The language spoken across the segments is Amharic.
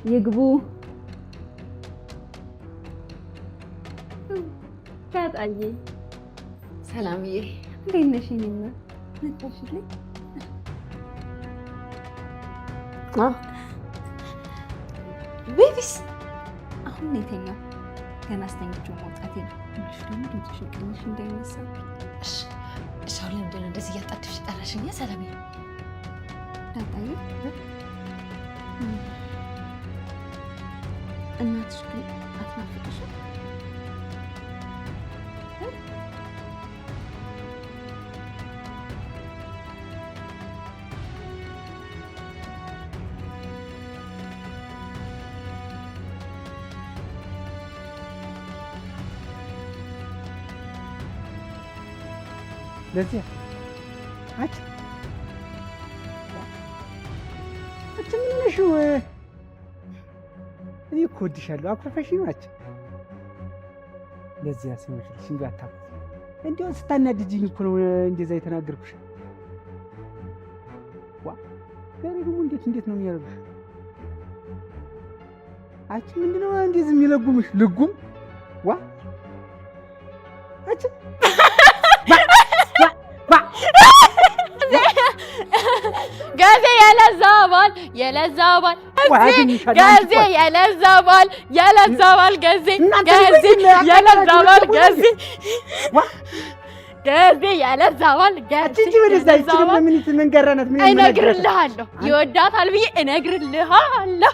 ይግቡ። ዳጣዬ ሰላምዬ እንዴት ነሽ? እኔማ መጣሽልኝ? ቤቢስ አሁን ነው የተኛው። ገና አስተኝቼው መውጣቴ ነው። ትንሽ ደግሞ ድምፅሽን ቀንሽ እንዳይነሳ። እሺ አሁን ለምንድን ነው እንደዚህ እያጣደፍሽ ጠራሽኝ? ሰላምዬ ዳጣዬ እናትሽ ግን አትናፍቅሽም? ለዚህ አች ምን ነሽ? እኔ እኮ እወድሻለሁ። አኩርፈሽኝ ናች። ለዚህ ያስመሽልሽ እንጂ አታውቅም። እንደው ስታናድጂኝ እኮ ነው እንደዛ የተናገርኩሽ። ዋ ዛሬ ደግሞ እንዴት ነው የሚያደርግሽ? አች ምንድነው እንደዚህ የሚለጉምሽ? ልጉም ዋ አች ጋዜ ያለዛባል የለዛባል ጋዜ ያለዛባል ያለዛባል ጋዜ ያለዛባል ጋዜ ጋዜ ያለዛባል ጋዜ እነግርልሃለሁ። ይወዳታል ብዬ እነግርልሃለሁ።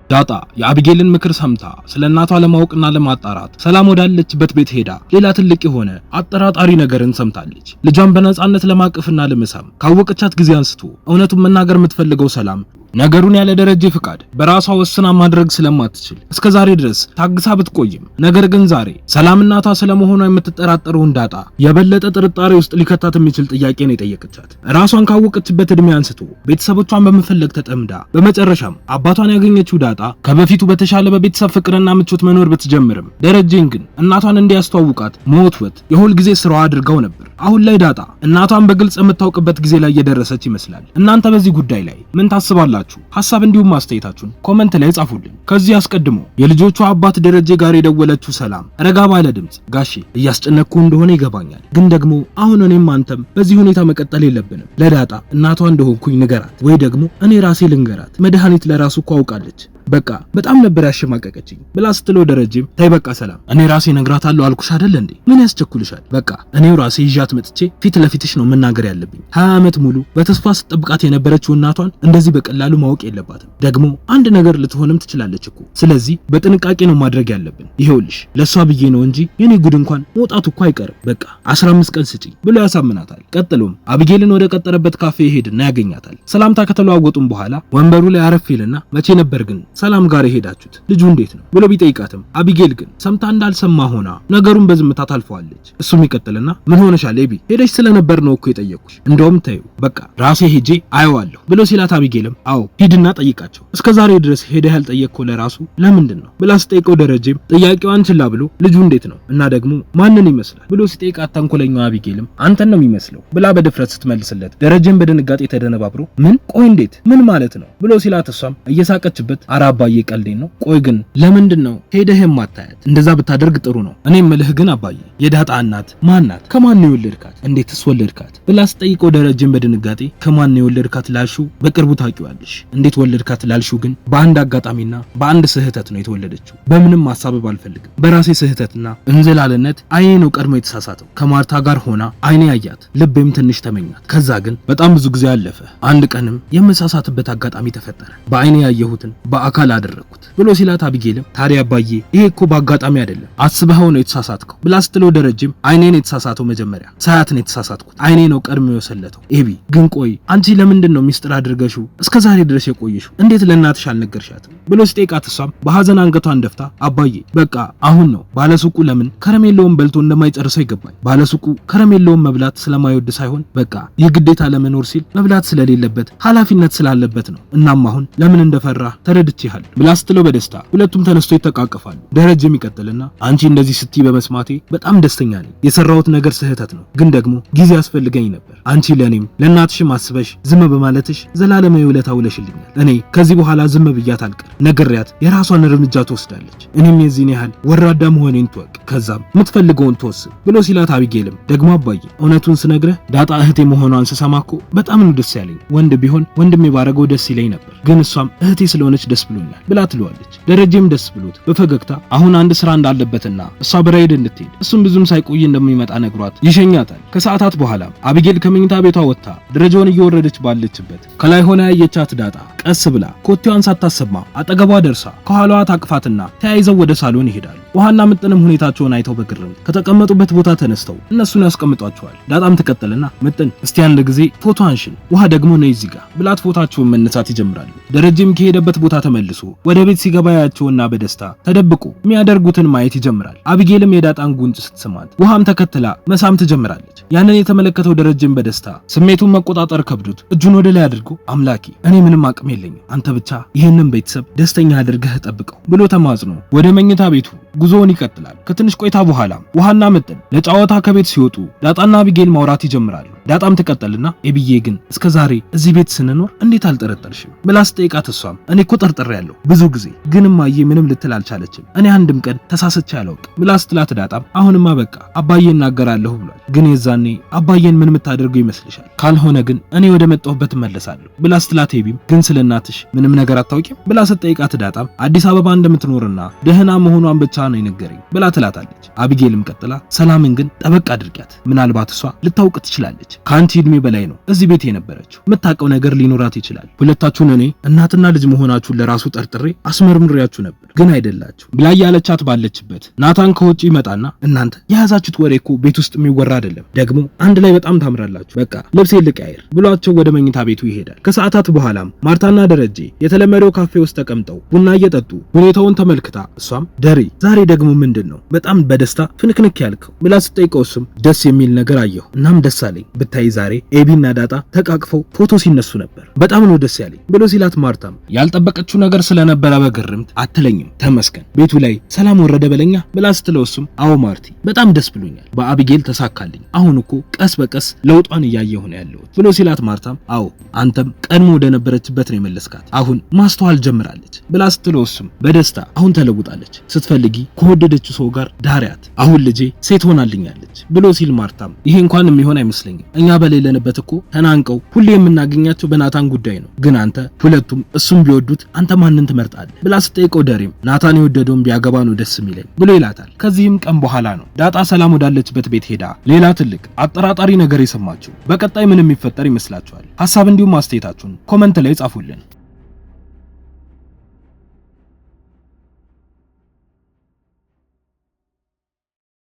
ዳጣ የአቢጌልን ምክር ሰምታ ስለ እናቷ ለማወቅና ለማጣራት ሰላም ወዳለችበት ቤት ሄዳ ሌላ ትልቅ የሆነ አጠራጣሪ ነገርን ሰምታለች። ልጇን በነፃነት ለማቀፍና ለመሳም ካወቀቻት ጊዜ አንስቶ እውነቱን መናገር የምትፈልገው ሰላም ነገሩን ያለ ደረጀ ፍቃድ በራሷ ወስና ማድረግ ስለማትችል እስከዛሬ ድረስ ታግሳ ብትቆይም ነገር ግን ዛሬ ሰላም እናቷ ስለመሆኗ የምትጠራጠረውን ዳጣ የበለጠ ጥርጣሬ ውስጥ ሊከታት የሚችል ጥያቄ ነው የጠየቀቻት። ራሷን ካወቀችበት እድሜ አንስቶ ቤተሰቦቿን በመፈለግ ተጠምዳ በመጨረሻም አባቷን ያገኘችው ዳጣ ከበፊቱ በተሻለ በቤተሰብ ፍቅርና ምቾት መኖር ብትጀምርም ደረጀን ግን እናቷን እንዲያስተዋውቃት መወትወት የሁል ጊዜ ስራዋ አድርገው ነበር። አሁን ላይ ዳጣ እናቷን በግልጽ የምታውቅበት ጊዜ ላይ እየደረሰች ይመስላል። እናንተ በዚህ ጉዳይ ላይ ምን ታስባላችሁ? ሐሳብ እንዲሁም ማስተያየታችሁን ኮሜንት ላይ ጻፉልኝ። ከዚህ አስቀድሞ የልጆቿ አባት ደረጀ ጋር የደወለችው ሰላም ረጋ ባለ ድምጽ ጋሼ እያስጨነቅኩ እንደሆነ ይገባኛል፣ ግን ደግሞ አሁን እኔም አንተም በዚህ ሁኔታ መቀጠል የለብንም። ለዳጣ እናቷ እንደሆንኩኝ ንገራት ወይ ደግሞ እኔ ራሴ ልንገራት። መድኃኒት ለራሱ እኮ አውቃለች። በቃ በጣም ነበር ያሸማቀቀችኝ ብላ ስትለው ደረጀም ታይ በቃ ሰላም እኔ ራሴ ነግራታለሁ አልኩሽ አይደል እንዴ? ምን ያስቸኩልሻል? በቃ እኔው ራሴ ይዣት መጥቼ ፊት ለፊትሽ ነው መናገር ያለብኝ። 20 ዓመት ሙሉ በተስፋ ስትጠብቃት የነበረችው እናቷን እንደዚህ በቀላሉ ማወቅ የለባትም። ደግሞ አንድ ነገር ልትሆንም ትችላለች እኮ። ስለዚህ በጥንቃቄ ነው ማድረግ ያለብን። ይሄውልሽ ለሷ ብዬ ነው እንጂ የኔ ጉድ እንኳን መውጣቱ እኮ አይቀርም። በቃ 15 ቀን ስጪ ብሎ ያሳምናታል። ቀጥሎም አቢጌልን ወደ ቀጠረበት ካፌ ይሄድና ያገኛታል። ሰላምታ ከተለዋወጡም በኋላ ወንበሩ ላይ አረፍ ይልና መቼ ነበር ግን ሰላም ጋር የሄዳችሁት? ልጁ እንዴት ነው ብሎ ቢጠይቃትም አቢጌል ግን ሰምታ እንዳልሰማ ሆና ነገሩን በዝምታ ታልፈዋለች። እሱም ይቀጥልና ምን ሆነሻል ኤቢ? ሄደሽ ስለነበር ነው እኮ የጠየቁሽ። እንደውም ተይው በቃ ራሴ ሄጄ አየዋለሁ ብሎ ሲላት አቢጌልም አዎ ሂድና ጠይቃቸው፣ እስከዛሬ ድረስ ሄደህ ያልጠየቅከው ለራሱ ለምንድን ነው ብላ ስጠይቀው ደረጀም ጥያቄዋን ችላ ብሎ ልጁ እንዴት ነው እና ደግሞ ማንን ይመስላል ብሎ ሲጠይቃት ተንኮለኛው አቢጌልም አንተን ነው የሚመስለው ብላ በድፍረት ስትመልስለት ደረጀም በድንጋጤ ተደነባብሮ ምን ቆይ እንዴት ምን ማለት ነው ብሎ ሲላት እሷም እየሳቀችበት አባዬ ቀልዴን ነው። ቆይ ግን ለምንድን ነው ሄደህ የማታያት? እንደዛ ብታደርግ ጥሩ ነው። እኔ ምልህ ግን አባዬ የዳጣ እናት ማን ናት? ከማን ነው የወለድካት? እንዴትስ ወለድካት ብላ ስጠይቀው ደረጀን በድንጋጤ ከማን ነው የወለድካት ላልሽው በቅርቡ ታውቂዋለሽ። እንዴት ወለድካት ላልሽው ግን በአንድ አጋጣሚና በአንድ ስህተት ነው የተወለደችው። በምንም ማሳበብ አልፈልግም። በራሴ ስህተትና እንዝላልነት አይኔ ነው ቀድሞ የተሳሳተው። ከማርታ ጋር ሆና አይኔ ያያት፣ ልቤም ትንሽ ተመኛት። ከዛ ግን በጣም ብዙ ጊዜ አለፈ። አንድ ቀንም የምሳሳትበት አጋጣሚ ተፈጠረ። በአይኔ ያየሁትን በአካል አደረኩት ብሎ ሲላት አቢጌልም ታዲያ አባዬ ይሄ እኮ በአጋጣሚ አይደለም አስበኸው ነው የተሳሳትከው ብላ ስትለው ደረጀም አይኔን የተሳሳተው መጀመሪያ ሳያት ነው የተሳሳትኩት። አይኔ ነው ቀድሞ የወሰለተው። ኤቢ ግን ቆይ አንቺ ለምንድን ነው ሚስጥር አድርገሽው እስከዛሬ ድረስ የቆየሽው? እንዴት ለእናትሽ አልነገርሻትም ብሎ ሲጠይቃት እሷም በሐዘን አንገቷን ደፍታ አባዬ በቃ አሁን ነው ባለሱቁ ለምን ከረሜላውን በልቶ እንደማይጨርሰው ይገባኝ። ባለሱቁ ከረሜላውን መብላት ስለማይወድ ሳይሆን በቃ የግዴታ ለመኖር ሲል መብላት ስለሌለበት ኃላፊነት ስላለበት ነው። እናም አሁን ለምን እንደፈራ ተረድቼሃል ብላ ስትለው በደስታ ሁለቱም ተነስቶ ይተቃቀፋሉ። ደረጀም ይቀጥልና አንቺ እንደዚህ ስትይ በመስማቴ በጣም ደስተኛ ነኝ። የሰራሁት ነገር ስህተት ነው፣ ግን ደግሞ ጊዜ ያስፈልገኝ ነበር። አንቺ ለኔም ለእናትሽም አስበሽ ዝም በማለትሽ ዘላለማዊ ውለታ ውለሽልኛል። እኔ ከዚህ በኋላ ዝም ብያት አልቀር። ነግሬያት የራሷን እርምጃ ትወስዳለች። እኔም የዚህን ያህል ወራዳ መሆኔን ትወቅ፣ ከዛም የምትፈልገውን ትወስን ብሎ ሲላት አቢጌልም ደግሞ አባዬ እውነቱን ስነግረህ ዳጣ እህቴ መሆኗን ስሰማ እኮ በጣም ነው ደስ ያለኝ። ወንድ ቢሆን ወንድሜ ባረገው ደስ ይለኝ ነበር፣ ግን እሷም እህቴ ስለሆነች ደስ ብሎኛል ብላ ትለዋለች። ደረጀም ደስ ብሎት በፈገግታ አሁን አንድ ስራ እንዳለበትና እሷ በራይድ እንድትሄድ እሱም ብዙም ሳይቆይ እንደሚመጣ ነግሯት ይሸኛታል። ከሰዓታት በኋላ አቢጌል ከመኝታ ቤቷ ወጥታ ደረጃውን እየወረደች ባለችበት ከላይ ሆና ያየቻት ዳጣ ቀስ ብላ ኮቴዋን ሳታሰማ አጠገቧ ደርሳ ከኋላዋ ታቅፋትና ተያይዘው ወደ ሳሎን ይሄዳሉ። ውሃና ምጥንም ሁኔታቸውን አይተው በግርምት ከተቀመጡበት ቦታ ተነስተው እነሱን ያስቀምጧቸዋል። ዳጣም ትቀጥልና ምጥን እስቲ አንድ ጊዜ ፎቶ አንሽን፣ ውሃ ደግሞ ነይ እዚህ ጋር ብላት ፎቶአቸውን መነሳት ይጀምራሉ። ደረጀም ከሄደበት ቦታ ተመልሶ ወደ ቤት ሲገባ ያያቸውና በደስታ ተደብቆ የሚያደርጉትን ማየት ይጀምራል። አቢጌልም የዳጣን ጉንጭ ስትስማት ውሃም ተከትላ መሳም ትጀምራለች። ያንን የተመለከተው ደረጀም በደስታ ስሜቱን መቆጣጠር ከብዶት እጁን ወደ ላይ አድርጎ አምላኬ እኔ ምንም አቅም የለኝም፣ አንተ ብቻ ይህንን ቤተሰብ ደስተኛ አድርገህ ጠብቀው ብሎ ተማጽኖ ወደ መኝታ ቤቱ ጉዞውን ይቀጥላል። ከትንሽ ቆይታ በኋላ ውሃና ምጥን ለጨዋታ ከቤት ሲወጡ ዳጣና አቢጌል ማውራት ይጀምራሉ። ዳጣም ትቀጥልና ኤብዬ ግን እስከዛሬ እዚህ ቤት ስንኖር እንዴት አልጠረጠርሽም ብላ ስትጠይቃት እሷም እኔ እኮ ጠርጥሬያለሁ ብዙ ጊዜ፣ ግን እማዬ ምንም ልትል አልቻለችም፣ እኔ አንድም ቀን ተሳስቼ አላውቅም ብላ ስትላት ዳጣም አሁንማ በቃ አባዬ እናገራለሁ ብሏል፣ ግን የዛኔ አባዬን ምን የምታደርገው ይመስልሻል? ካልሆነ ግን እኔ ወደ መጣሁበት እመለሳለሁ ብላ ስትላት ኤቢም ግን ስለ እናትሽ ምንም ነገር አታውቂም ብላ ስትጠይቃት ዳጣም አዲስ አበባ እንደምትኖርና ደህና መሆኗን ብቻ ነው የነገረኝ ብላ ትላታለች። አቢጌልም ቀጥላ ሰላምን ግን ጠበቅ አድርጊያት፣ ምናልባት እሷ ልታውቅ ትችላለች፣ ከአንቺ እድሜ በላይ ነው እዚህ ቤት የነበረችው፣ የምታውቀው ነገር ሊኖራት ይችላል። ሁለታችሁን እኔ እናትና ልጅ መሆናችሁን ለራሱ ጠርጥሬ አስመርምሬያችሁ ነበር፣ ግን አይደላችሁ ብላ ያለቻት ባለችበት ናታን ከውጪ ይመጣና እናንተ የያዛችሁት ወሬ እኮ ቤት ውስጥ የሚወራ አይደለም፣ ደግሞ አንድ ላይ በጣም ታምራላችሁ፣ በቃ ልብሴን ልቀያየር ብሏቸው ወደ መኝታ ቤቱ ይሄዳል። ከሰዓታት በኋላም ማርታና ደረጀ የተለመደው ካፌ ውስጥ ተቀምጠው ቡና እየጠጡ ሁኔታውን ተመልክታ እሷም ደሬ ዛሬ ደግሞ ምንድነው በጣም በደስታ ፍንክንክ ያልከው ብላ ስትጠይቀው እሱም ደስ የሚል ነገር አየሁ፣ እናም ደስ አለኝ፣ ብታይ ዛሬ ኤቢና ዳጣ ተቃቅፈው ፎቶ ሲነሱ ነበር፣ በጣም ነው ደስ ያለኝ ብሎ ሲላት ማርታም ያልጠበቀችው ነገር ስለነበረ በግርምት አትለኝም ተመስገን ቤቱ ላይ ሰላም ወረደ በለኛ ብላ ስትለው እሱም አዎ ማርቲ በጣም ደስ ብሎኛል፣ በአቢጌል ተሳካልኝ፣ አሁን እኮ ቀስ በቀስ ለውጧን እያየሁ ነው ያለሁት ብሎ ሲላት ማርታም አዎ አንተም ቀድሞ ወደ ነበረችበት ነው የመለስካት፣ አሁን ማስተዋል ጀምራለች ብላ ስትለው እሱም በደስታ አሁን ተለውጣለች፣ ስትፈልጊ ከወደደችው ሰው ጋር ዳሪያት፣ አሁን ልጄ ሴት ሆናልኛለች ብሎ ሲል ማርታም ይሄ እንኳን የሚሆን አይመስለኝም፣ እኛ በሌለንበት እኮ ተናንቀው ሁሌ የምናገኛቸው በናታን ጉዳይ ነው፣ ግን አንተ ሁለቱም እሱም ቢወዱት አንተ ማንን ትመርጣለህ ብላ ስትጠይቀው ደሬም ናታን የወደደውን ቢያገባ ነው ደስ የሚለኝ ብሎ ይላታል። ከዚህም ቀን በኋላ ነው ዳጣ ሰላም ወዳለችበት ቤት ሄዳ ሌላ ትልቅ አጠራጣሪ ነገር የሰማችው። በቀጣይ ምን የሚፈጠር ይመስላችኋል? ሐሳብ እንዲሁም አስተያየታችሁን ኮመንት ላይ ጻፉልን።